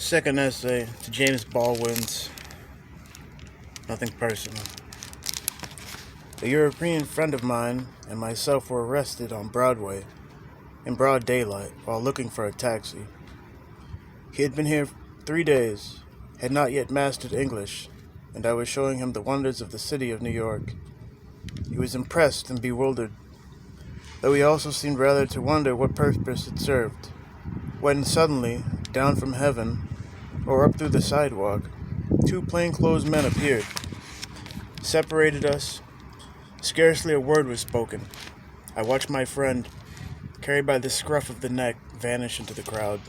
Second essay to James Baldwin's Nothing Personal. A European friend of mine and myself were arrested on Broadway in broad daylight while looking for a taxi. He had been here 3 days, had not yet mastered English, and I was showing him the wonders of the city of New York. He was impressed and bewildered, though he also seemed rather to wonder what purpose it served, when suddenly, down from heaven, or up through the sidewalk, 2 plainclothes men appeared, separated us. Scarcely a word was spoken. I watched my friend, carried by the scruff of the neck, vanish into the crowd.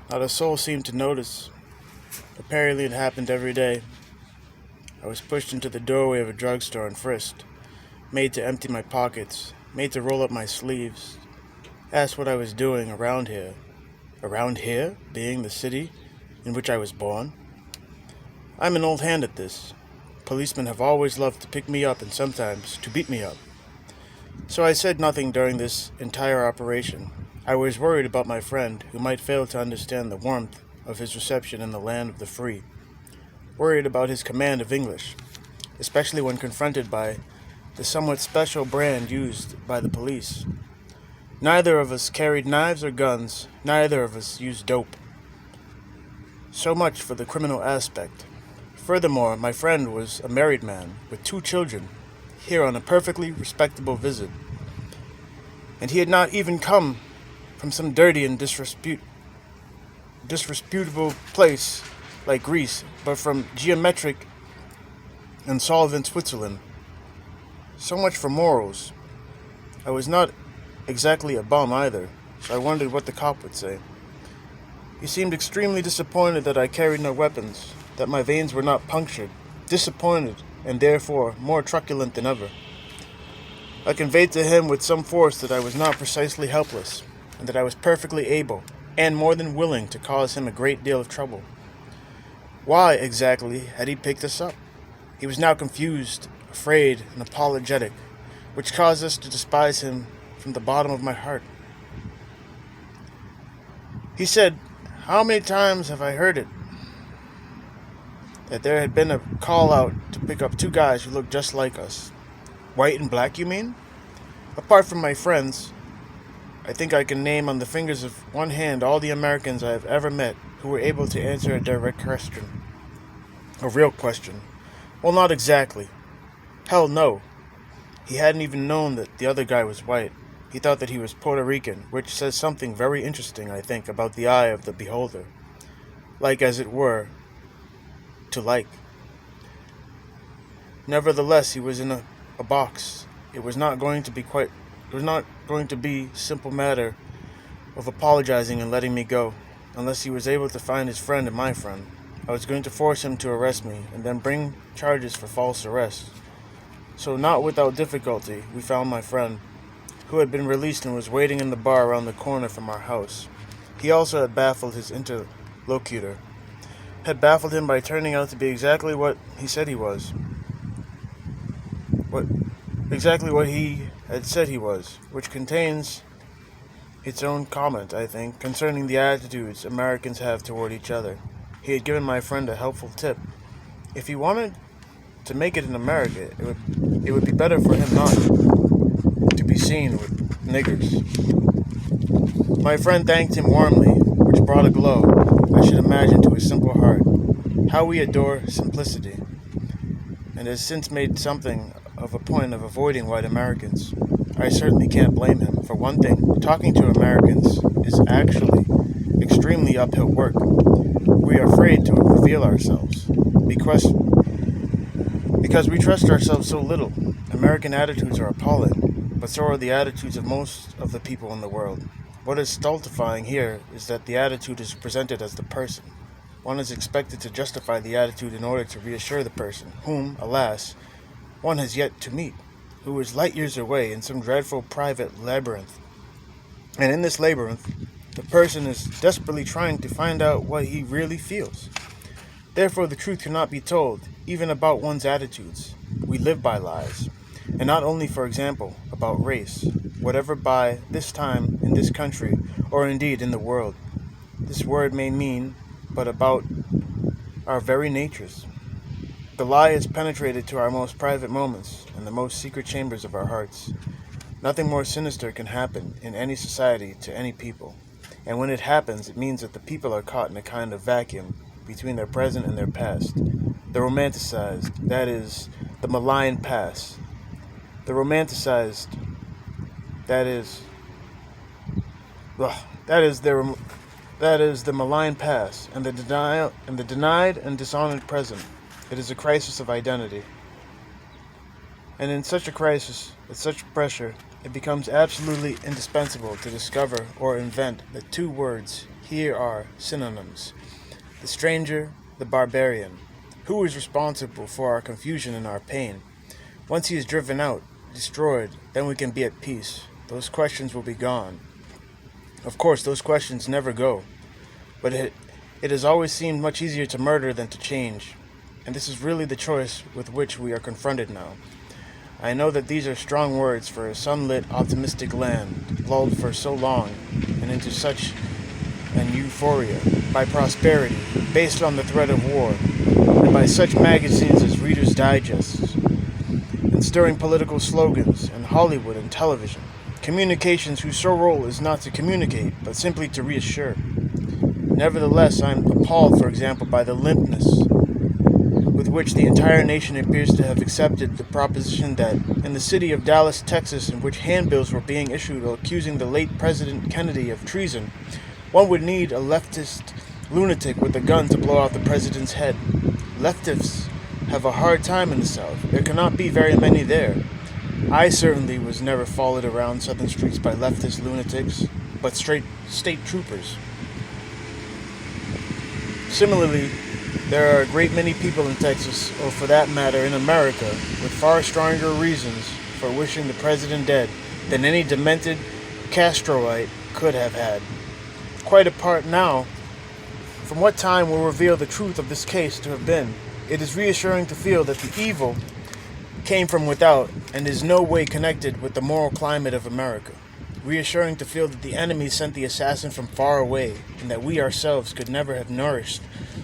Not a soul seemed to notice. Apparently it happened every day. I was pushed into the doorway of a drugstore and frisked, made to empty my pockets, made to roll up my sleeves, asked what I was doing around here. Around here, being the city in which I was born? I'm an old hand at this. Policemen have always loved to pick me up and sometimes to beat me up. So I said nothing during this entire operation. I was worried about my friend, who might fail to understand the warmth of his reception in the land of the free. Worried about his command of English, especially when confronted by the somewhat special brand used by the police. Neither of us carried knives or guns. Neither of us used dope. So much for the criminal aspect. Furthermore, my friend was a married man with 2 children, here on a perfectly respectable visit. And he had not even come from some dirty and disreputable place like Greece, but from geometric and solvent Switzerland. So much for morals. I was not exactly a bum either, so I wondered what the cop would say. He seemed extremely disappointed that I carried no weapons, that my veins were not punctured, disappointed, and therefore more truculent than ever. I conveyed to him with some force that I was not precisely helpless, and that I was perfectly able, and more than willing, to cause him a great deal of trouble. Why, exactly, had he picked us up? He was now confused, afraid, and apologetic, which caused us to despise him from the bottom of my heart. He said, "How many times have I heard it? That there had been a call out to pick up 2 guys who looked just like us. White and black, you mean? Apart from my friends, I think I can name on the fingers of one hand all the Americans I have ever met who were able to answer a direct question. A real question. Well, not exactly. Hell no. He hadn't even known that the other guy was white. He thought that he was Puerto Rican, which says something very interesting, I think, about the eye of the beholder. Like, as it were, to like. Nevertheless, he was in a box. It was not going to be simple matter of apologizing and letting me go, unless he was able to find his friend and my friend. I was going to force him to arrest me, and then bring charges for false arrest. So not without difficulty, we found my friend, who had been released and was waiting in the bar around the corner from our house. He also had baffled his interlocutor, had baffled him by turning out to be exactly what he said he was. Exactly what he had said he was, which contains its own comment, I think, concerning the attitudes Americans have toward each other. He had given my friend a helpful tip. If he wanted to make it in America, it would be better for him not to be seen with niggers. My friend thanked him warmly, which brought a glow, I should imagine, to his simple heart. How we adore simplicity, and has since made something of a point of avoiding white Americans. I certainly can't blame him. For one thing, talking to Americans is actually extremely uphill work. We are afraid to reveal ourselves, because we trust ourselves so little. American attitudes are appalling, but so are the attitudes of most of the people in the world. What is stultifying here is that the attitude is presented as the person. One is expected to justify the attitude in order to reassure the person, whom, alas, one has yet to meet, who is light years away in some dreadful private labyrinth. And in this labyrinth, the person is desperately trying to find out what he really feels. Therefore, the truth cannot be told, even about one's attitudes. We live by lies, and not only, for example, about race, whatever by this time in this country, or indeed in the world. this word may mean, but about our very natures. The lie has penetrated to our most private moments and the most secret chambers of our hearts. Nothing more sinister can happen in any society to any people. And when it happens, it means that the people are caught in a kind of vacuum between their present and their past. The romanticized, that is, the malign past. The romanticized, that is, that is the malign past, and the denied and dishonored present. It is a crisis of identity. And in such a crisis, with such pressure, it becomes absolutely indispensable to discover or invent that two words here are synonyms: the stranger, the barbarian. Who is responsible for our confusion and our pain? Once he is driven out, destroyed, then we can be at peace. Those questions will be gone. Of course, those questions never go. But it has always seemed much easier to murder than to change. And this is really the choice with which we are confronted now. I know that these are strong words for a sunlit, optimistic land, lulled for so long and into such an euphoria by prosperity, based on the threat of war, and by such magazines as Reader's Digests, and stirring political slogans, and Hollywood and television, communications whose sole role is not to communicate, but simply to reassure. Nevertheless, I am appalled, for example, by the limpness with which the entire nation appears to have accepted the proposition that, in the city of Dallas, Texas, in which handbills were being issued accusing the late President Kennedy of treason, one would need a leftist lunatic with a gun to blow out the president's head. Leftists have a hard time in the South. There cannot be very many there. I certainly was never followed around southern streets by leftist lunatics, but straight state troopers. Similarly, there are a great many people in Texas, or for that matter in America, with far stronger reasons for wishing the president dead than any demented Castroite could have had. Quite apart now from what time will reveal the truth of this case to have been, it is reassuring to feel that the evil came from without and is no way connected with the moral climate of America. Reassuring to feel that the enemy sent the assassin from far away, and that we ourselves could never have nourished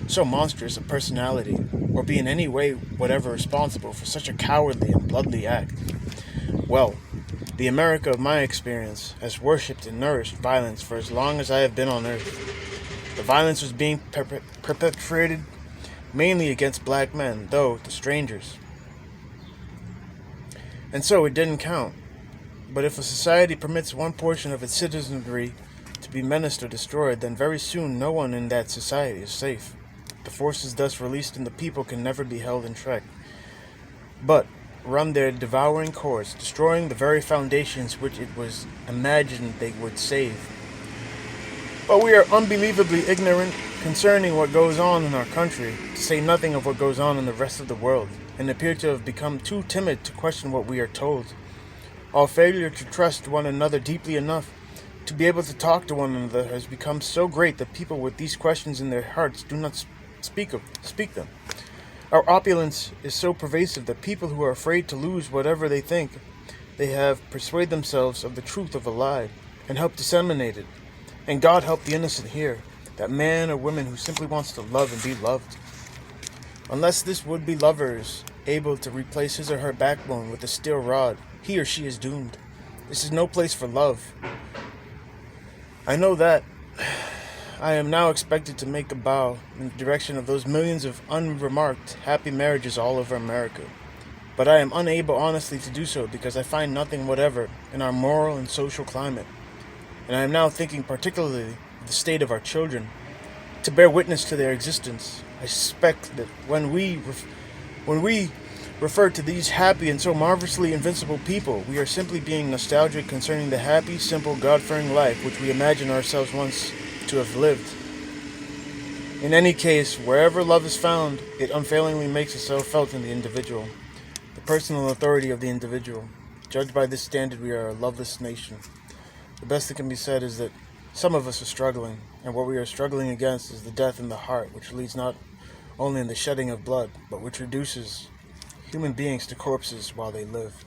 so monstrous a personality, or be in any way whatever responsible for such a cowardly and bloodly act. Well, the America of my experience has worshipped and nourished violence for as long as I have been on earth. The violence was being perpetrated mainly against black men, though to strangers. And so it didn't count. But if a society permits one portion of its citizenry to be menaced or destroyed, then very soon no one in that society is safe. The forces thus released in the people can never be held in check, but run their devouring course, destroying the very foundations which it was imagined they would save. But we are unbelievably ignorant concerning what goes on in our country, to say nothing of what goes on in the rest of the world, and appear to have become too timid to question what we are told. Our failure to trust one another deeply enough to be able to talk to one another has become so great that people with these questions in their hearts do not speak them. Our opulence is so pervasive that people who are afraid to lose whatever they think they have persuade themselves of the truth of a lie and help disseminate it. And God help the innocent here, that man or woman who simply wants to love and be loved. Unless this would-be lover is able to replace his or her backbone with a steel rod, he or she is doomed. This is no place for love. I know that. I am now expected to make a bow in the direction of those millions of unremarked, happy marriages all over America. But I am unable honestly to do so because I find nothing whatever in our moral and social climate. And I am now thinking particularly of the state of our children. To bear witness to their existence, I suspect that when we refer to these happy and so marvelously invincible people, we are simply being nostalgic concerning the happy, simple, God-fearing life which we imagine ourselves once to have lived. In any case, wherever love is found, it unfailingly makes itself felt in the individual, the personal authority of the individual. Judged by this standard, we are a loveless nation. The best that can be said is that some of us are struggling, and what we are struggling against is the death in the heart, which leads not only in the shedding of blood, but which reduces human beings to corpses while they live.